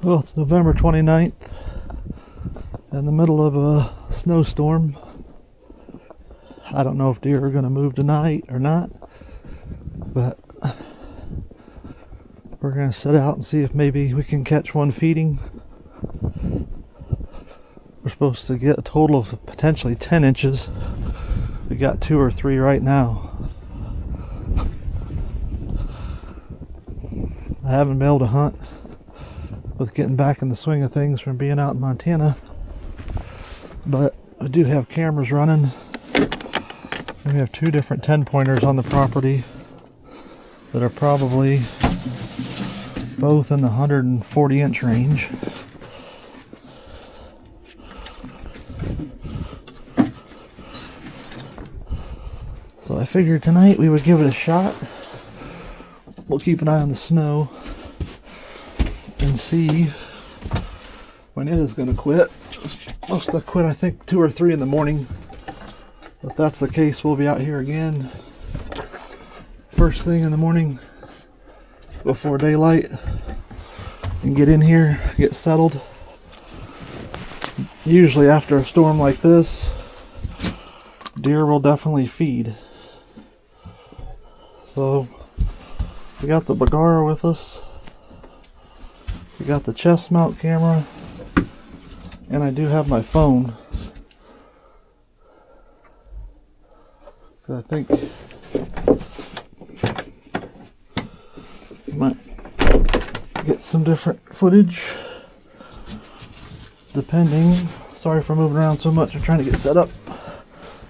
Well, it's November 29th, in the middle of a snowstorm. I don't know if deer are going to move tonight or not, but we're going to set out and see if maybe we can catch one feeding. We're supposed to get a total of potentially 10 inches. We got 2 or 3 right now. I haven't been able to hunt with getting back in the swing of things from being out in Montana, but I do have cameras running. We have 2 different 10-pointers on the property that are probably both in the 140-inch range. So I figured tonight we would give it a shot. We'll keep an eye on the snow and see when it is going to quit. It's supposed to quit, I think, 2 or 3 in the morning. If that's the case, we'll be out here again first thing in the morning before daylight and get in here, get settled. Usually after a storm like this, deer will definitely feed. So we got the Bagara with us, we got the chest mount camera, and I do have my phone. I think might get some different footage depending. Sorry for moving around so much. I'm trying to get set up.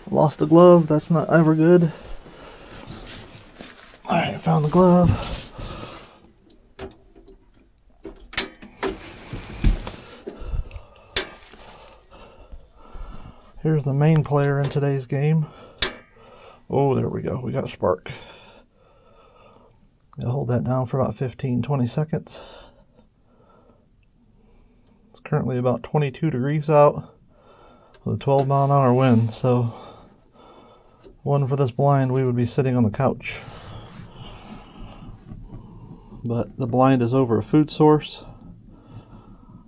Lost a glove. That's not ever good. Alright, found the glove. Here's the main player in today's game. Oh, there we go. We got a spark. I'll hold that down for about 15-20 seconds. It's currently about 22 degrees out with a 12-mile-an-hour wind, so one for this blind, we would be sitting on the couch. But the blind is over a food source,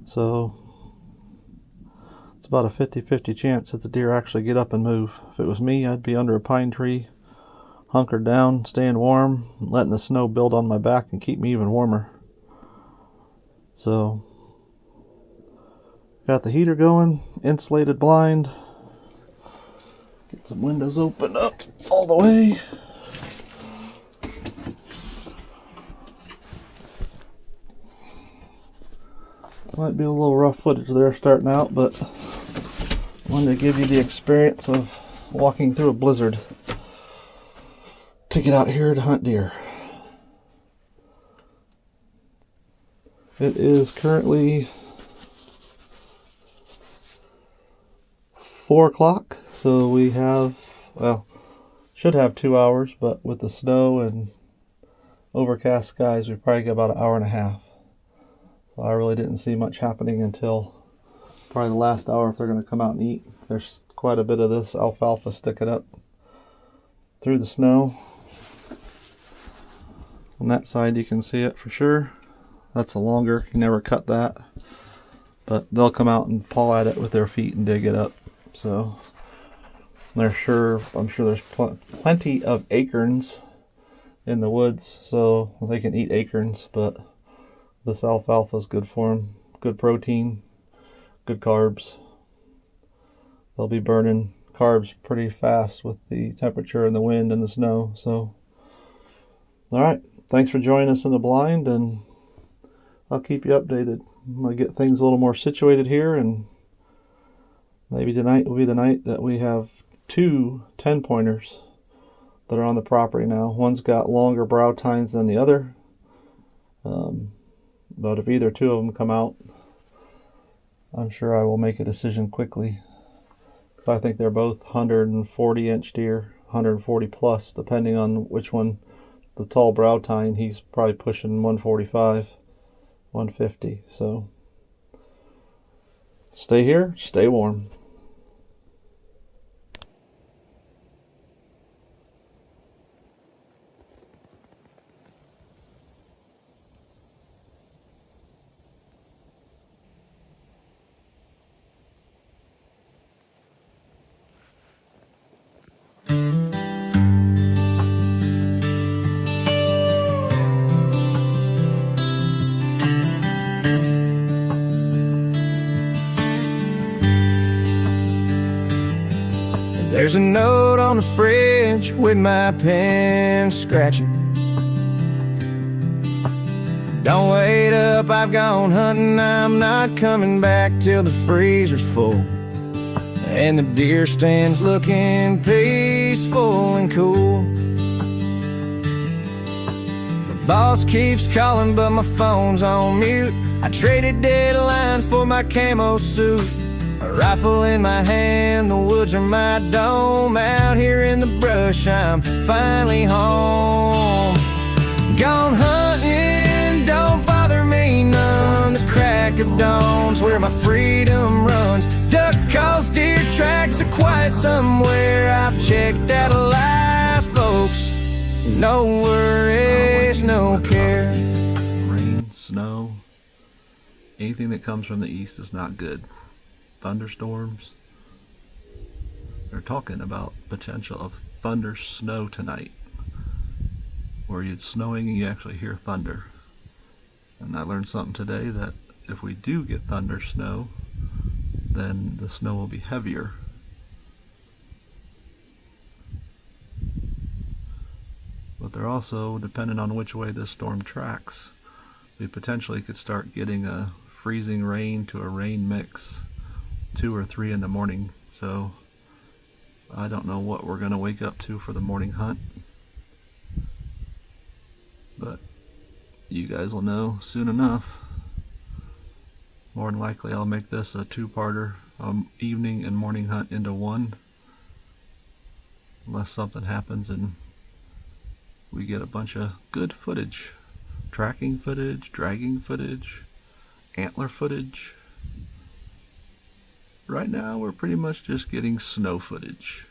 so it's about a 50-50 chance that the deer actually get up and move. If it was me, I'd be under a pine tree, hunkered down, staying warm, letting the snow build on my back and keep me even warmer. So, got the heater going, insulated blind. Get some windows opened up all the way. Might be a little rough footage there starting out, but I wanted to give you the experience of walking through a blizzard to get out here to hunt deer. It is currently 4 o'clock, so we have, well, should have 2 hours, but with the snow and overcast skies, we probably got about an hour and a half. So I really didn't see much happening until probably the last hour if they're going to come out and eat. There's quite a bit of this alfalfa sticking up through the snow. On that side you can see it for sure. That's a longer, you never cut that. But they'll come out and paw at it with their feet and dig it up. So I'm sure there's plenty of acorns in the woods, so they can eat acorns, but this alfalfa is good for them. Good protein, good carbs. They'll be burning carbs pretty fast with the temperature and the wind and the snow. So, all right. Thanks for joining us in the blind, and I'll keep you updated. I'm going to get things a little more situated here, and maybe tonight will be the night that we have 2 10-pointers that are on the property now. One's got longer brow tines than the other. But if either 2 of them come out, I'm sure I will make a decision quickly. Because I think they're both 140-inch deer, 140 plus, depending on which one. The tall brow tine, he's probably pushing 145, 150. So stay here, stay warm. There's a note on the fridge with my pen scratching. Don't wait up, I've gone hunting, I'm not coming back till the freezer's full and the deer stand's looking peaceful and cool. The boss keeps calling but my phone's on mute. I traded deadlines for my camo suit. A rifle in my hand, the woods are my dome. Out here in the brush, I'm finally home. Gone hunting, don't bother me none. The crack of dawn's where my freedom runs. Duck calls, deer tracks are quiet somewhere. I've checked out a life, folks. No worries, no care. Rain, snow, anything that comes from the east is not good. Thunderstorms. They're talking about potential of thunder snow tonight, where it's snowing and you actually hear thunder. And I learned something today that if we do get thunder snow, then the snow will be heavier. But they're also, depending on which way this storm tracks, we potentially could start getting a freezing rain to a rain mix 2 or 3 in the morning. So I don't know what we're going to wake up to for the morning hunt, but you guys will know soon enough. More than likely I'll make this a 2-parter, evening and morning hunt into one, unless something happens and we get a bunch of good footage. Tracking footage, dragging footage, antler footage. Right now we're pretty much just getting snow footage.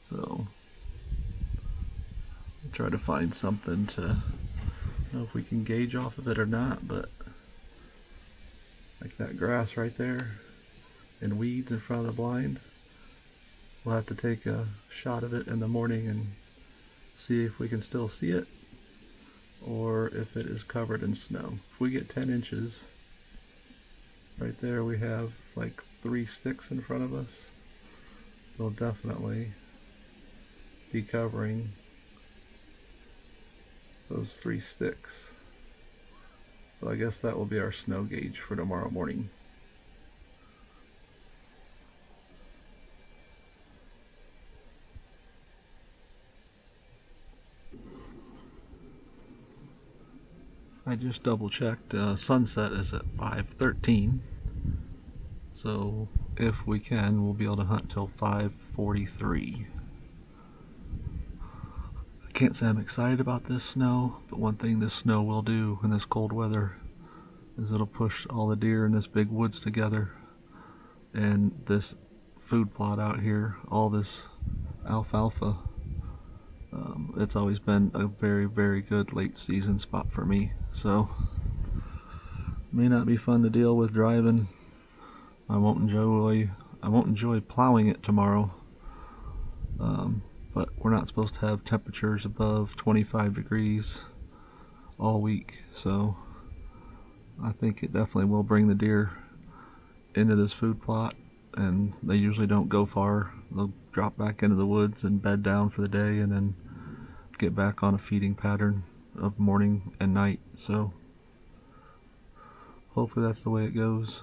So I'll try to find something to know if we can gauge off of it or not, but like that grass right there and weeds in front of the blind, we'll have to take a shot of it in the morning and see if we can still see it or if it is covered in snow. If we get 10 inches, right there we have like 3 sticks in front of us. They'll definitely be covering those 3 sticks. So I guess that will be our snow gauge for tomorrow morning. I just double checked, sunset is at 5:13, so if we can, we'll be able to hunt till 5:43. I can't say I'm excited about this snow, but one thing this snow will do in this cold weather is it'll push all the deer in this big woods together, and this food plot out here, all this alfalfa, it's always been a very, very good late season spot for me. So may not be fun to deal with driving. I won't enjoy plowing it tomorrow. But we're not supposed to have temperatures above 25 degrees all week, so I think it definitely will bring the deer into this food plot, and they usually don't go far. They'll drop back into the woods and bed down for the day and then get back on a feeding pattern of morning and night. So hopefully that's the way it goes.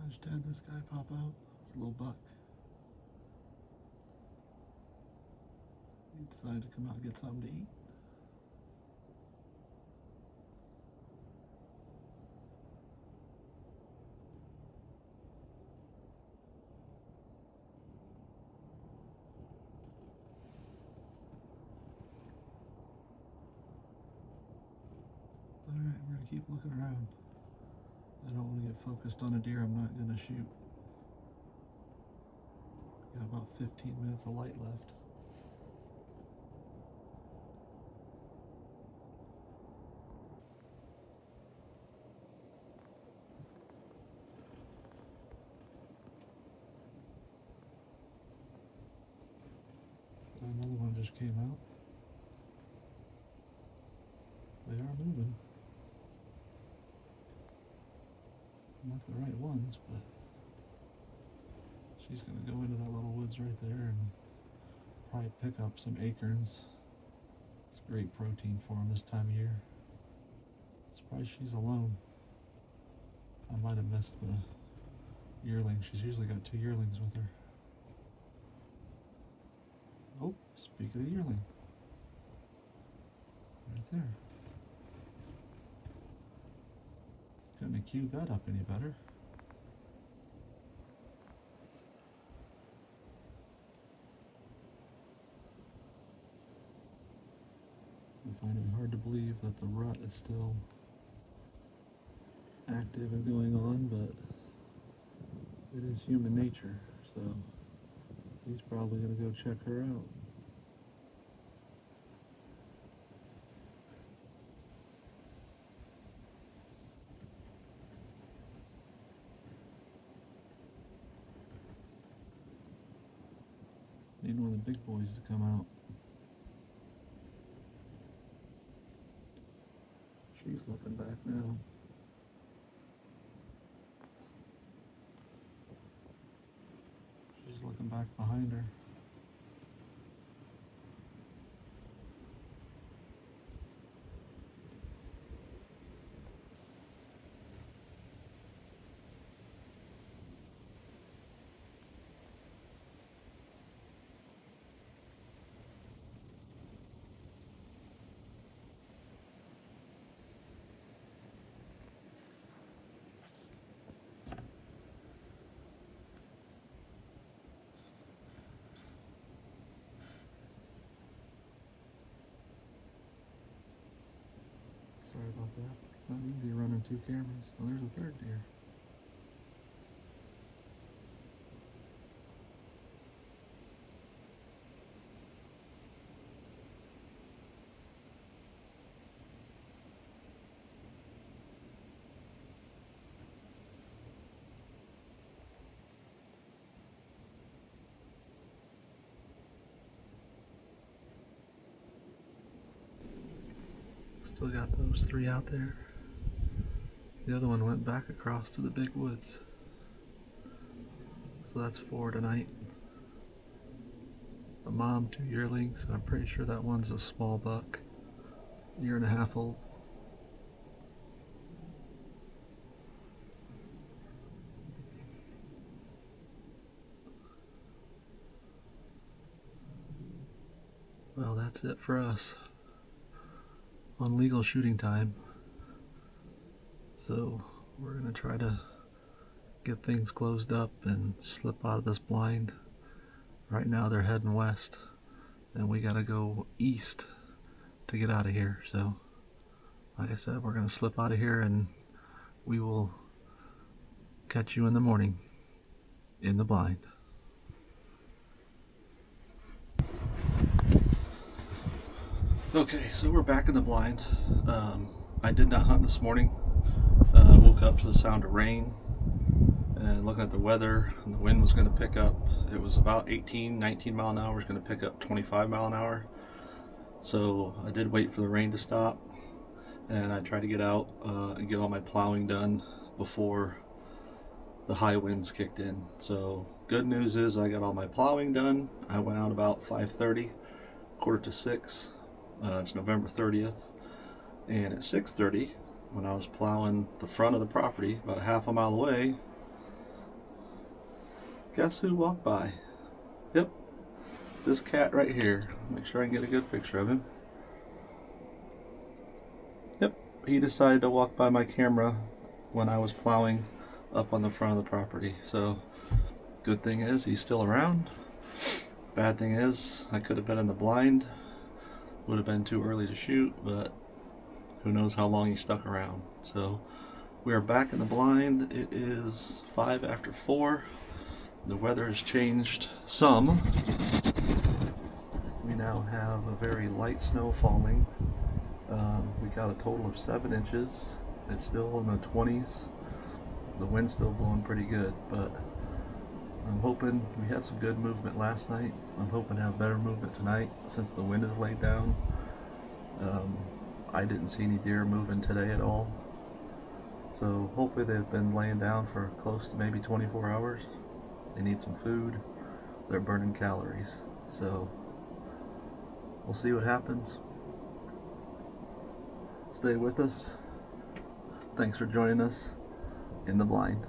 I just had this guy pop out. It's a little buck. He decided to come out and get something to eat. Alright, we're going to keep looking around. I don't want to get focused on a deer I'm not going to shoot. Got about 15 minutes of light left. Another one just came out. They are moving. not the right ones, but she's going to go into that little woods right there and probably pick up some acorns. It's great protein for them this time of year. Surprised she's alone. I might have missed the yearling. She's usually got 2 yearlings with her. Oh, speak of the yearling. Right there. Couldn't have queued that up any better. I find it hard to believe that the rut is still active and going on, but it is human nature, so he's probably going to go check her out. Need one of the big boys to come out. She's looking back now. She's looking back behind her. Sorry about that. It's not easy running 2 cameras. Oh, there's a 3rd deer. Still got those 3 out there. The other one went back across to the big woods. So that's 4 tonight. A mom, 2 yearlings. I'm pretty sure that one's a small buck. 1.5 years old. Well, that's it for us on legal shooting time. So we're gonna try to get things closed up and slip out of this blind. Right now they're heading west and we gotta go east to get out of here. So like I said, we're gonna slip out of here and we will catch you in the morning in the blind. Okay, so we're back in the blind. I did not hunt this morning. Woke up to the sound of rain and looking at the weather, and the wind was going to pick up. It was about 19 mile an hour. It was going to pick up 25 mile an hour. So I did wait for the rain to stop, and I tried to get out and get all my plowing done before the high winds kicked in. So good news is I got all my plowing done. I went out about 5:30, 5:45. It's November 30th, and at 6:30, when I was plowing the front of the property about a half a mile away, guess who walked by? Yep, this cat right here. Make sure I can get a good picture of him. Yep, he decided to walk by my camera when I was plowing up on the front of the property. So good thing is he's still around. Bad thing is I could have been in the blind. Would have been too early to shoot, but who knows how long he stuck around. So we are back in the blind. It is 5 after 4. The weather has changed some. We now have a very light snow falling. We got a total of 7 inches. It's still in the 20s. The wind's still blowing pretty good, but I'm hoping we had some good movement last night. I'm hoping to have better movement tonight since the wind is laid down. I didn't see any deer moving today at all. So hopefully they've been laying down for close to maybe 24 hours. They need some food. They're burning calories. So we'll see what happens. Stay with us. Thanks for joining us in the blind.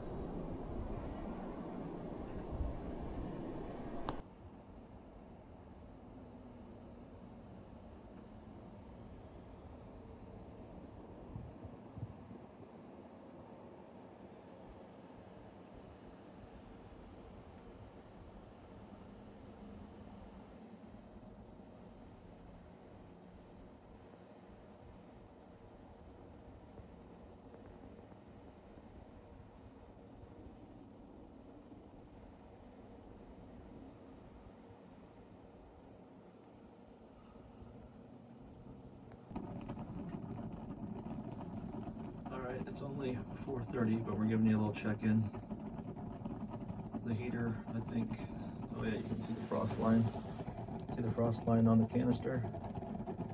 Alright, it's only 4:30, but we're giving you a little check-in. The heater, I think, oh yeah, you can see the frost line. See the frost line on the canister?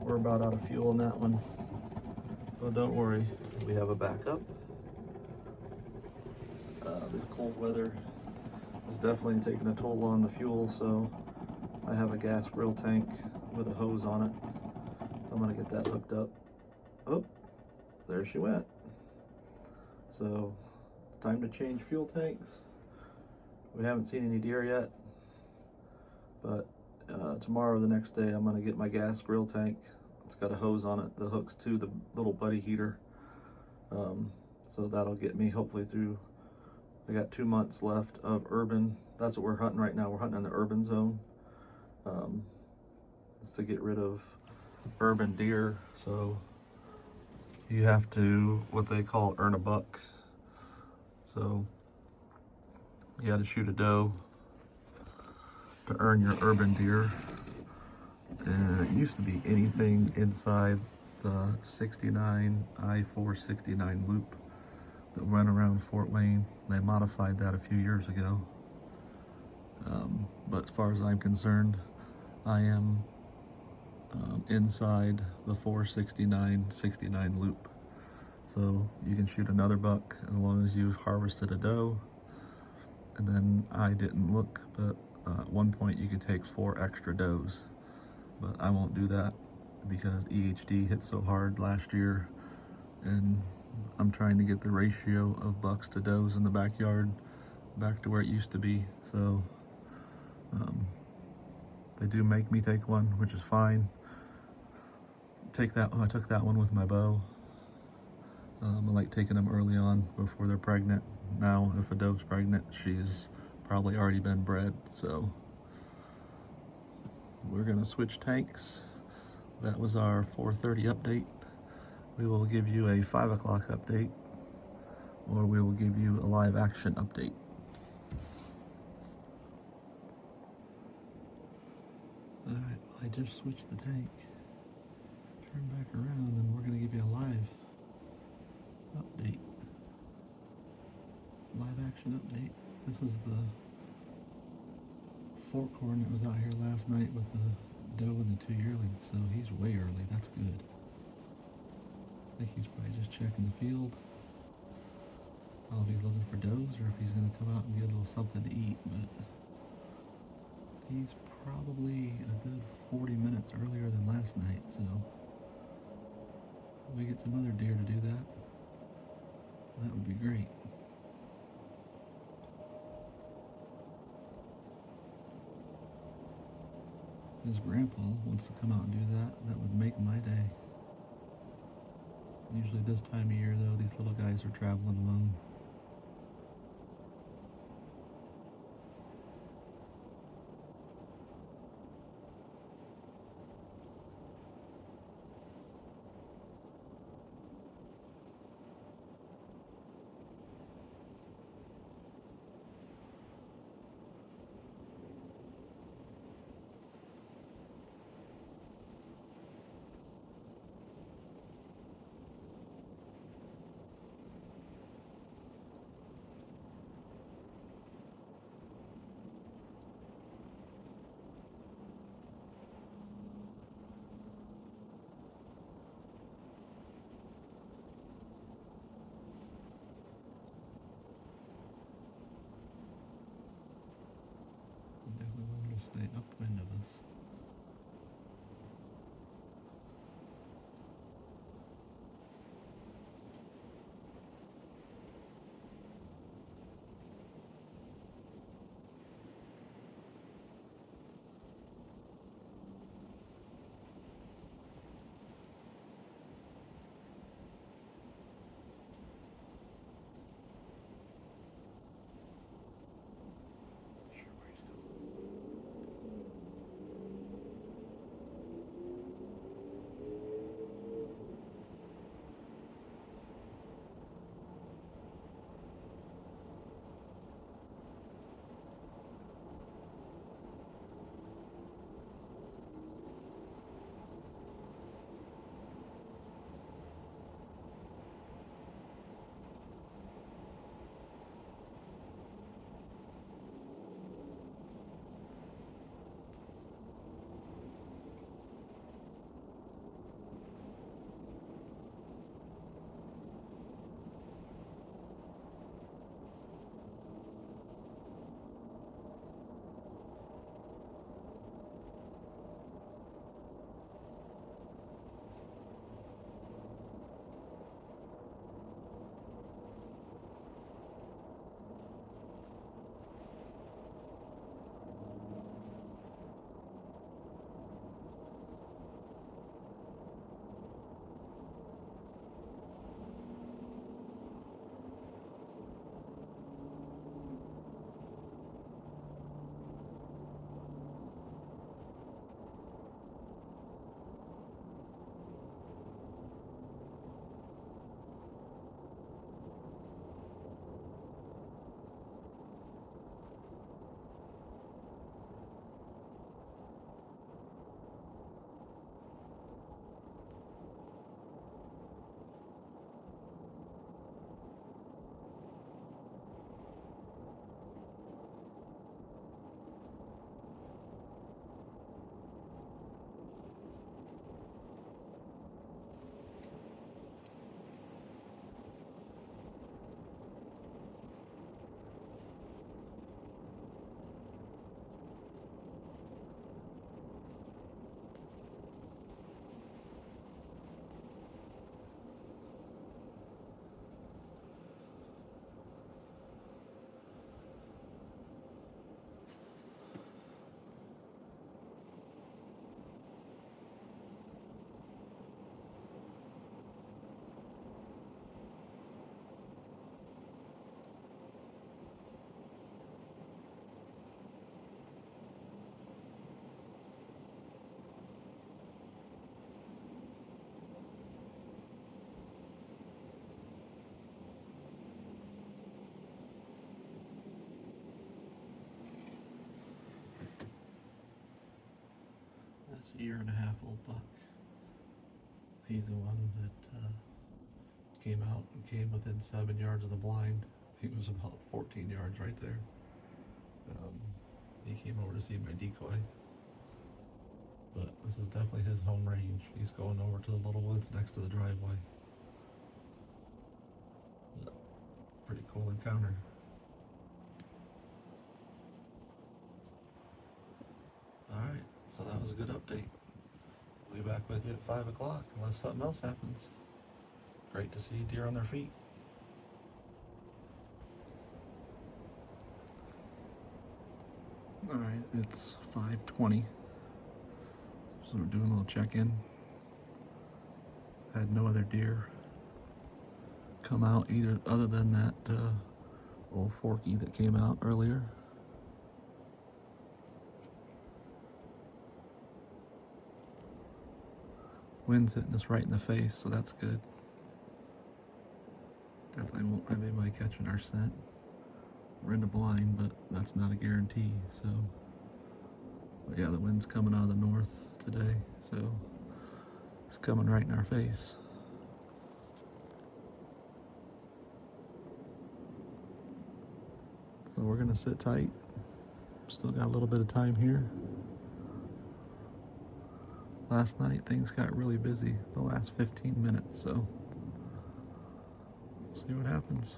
We're about out of fuel in that one. But don't worry, we have a backup. This cold weather is definitely taking a toll on the fuel, so I have a gas grill tank with a hose on it. I'm gonna get that hooked up. Oh, there she went. So, time to change fuel tanks. We haven't seen any deer yet, but tomorrow or the next day I'm gonna get my gas grill tank. It's got a hose on it that hooks to the little buddy heater. So that'll get me hopefully through. I got 2 months left of urban. That's what we're hunting right now. We're hunting in the urban zone. It's to get rid of urban deer. So you have to, what they call, earn a buck. So you got to shoot a doe to earn your urban deer. And it used to be anything inside the 69 I-469 loop that run around Fort Wayne. They modified that a few years ago. But as far as I'm concerned, I am inside the 469-69 loop. So you can shoot another buck as long as you've harvested a doe. And then I didn't look, but at one point you could take 4 extra does. But I won't do that because EHD hit so hard last year, and I'm trying to get the ratio of bucks to does in the backyard back to where it used to be. So they do make me take one, which is fine. I took that one with my bow. I like taking them early on before they're pregnant. Now, if a doe's pregnant, she's probably already been bred. So we're gonna switch tanks. That was our 4:30 update. We will give you a 5 o'clock update, or we will give you a live action update. Alright, well, I just switched the tank. Turn back around and we're going to give you a live update. Live action update. This is the forkhorn that was out here last night with the doe and the 2 yearlings, so he's way early. That's good. I think he's probably just checking the field. I don't know if he's looking for does or if he's going to come out and get a little something to eat, but he's probably a good 40 minutes earlier than last night, so if we get some other deer to do that, that would be great. His grandpa wants to come out and do that. That would make my day. Usually this time of year, though, these little guys are traveling alone. way upwind of us. That's a 1.5-year-old buck. He's the one that came out and came within 7 yards of the blind. He was about 14 yards right there. He came over to see my decoy. But this is definitely his home range. He's going over to the little woods next to the driveway. But pretty cool encounter. Alright, so that was a good update. We'll be back with you at 5 o'clock unless something else happens. Great to see deer on their feet. Alright, it's 5:20. So we're doing a little check-in. Had no other deer come out either other than that old Forky that came out earlier. Wind's hitting us right in the face, so that's good. Definitely won't have anybody catching our scent. We're in the blind, but that's not a guarantee, so. But yeah, the wind's coming out of the north today, so it's coming right in our face. So we're gonna sit tight. Still got a little bit of time here. Last night things got really busy the last 15 minutes, so we'll see what happens.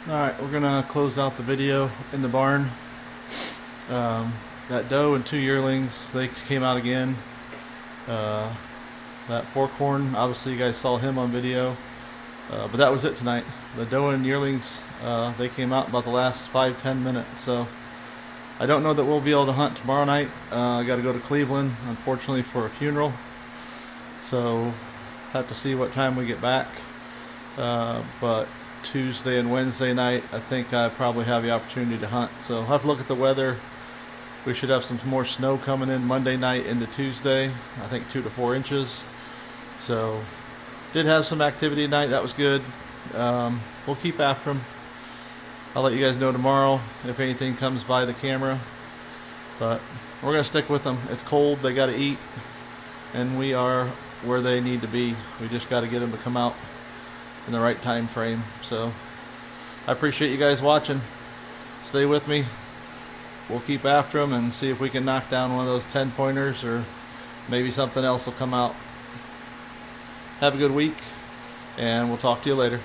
Alright, we're gonna close out the video in the barn. That doe and 2 yearlings, they came out again. That forkhorn, obviously you guys saw him on video, but that was it tonight. The doe and yearlings, they came out about the last 5-10 minutes, so I don't know that we'll be able to hunt tomorrow night. I got to go to Cleveland, unfortunately, for a funeral, so have to see what time we get back. But Tuesday and Wednesday night, I think I probably have the opportunity to hunt. So I'll have to look at the weather. We should have some more snow coming in Monday night into Tuesday. I think 2 to 4 inches. So did have some activity tonight. That was good. We'll keep after them. I'll let you guys know tomorrow if anything comes by the camera. But we're gonna stick with them. It's cold. They got to eat, and we are where they need to be. We just got to get them to come out in the right time frame. So I appreciate you guys watching. Stay with me. We'll keep after them and see if we can knock down one of those 10 pointers, or maybe something else will come out. Have a good week, and we'll talk to you later.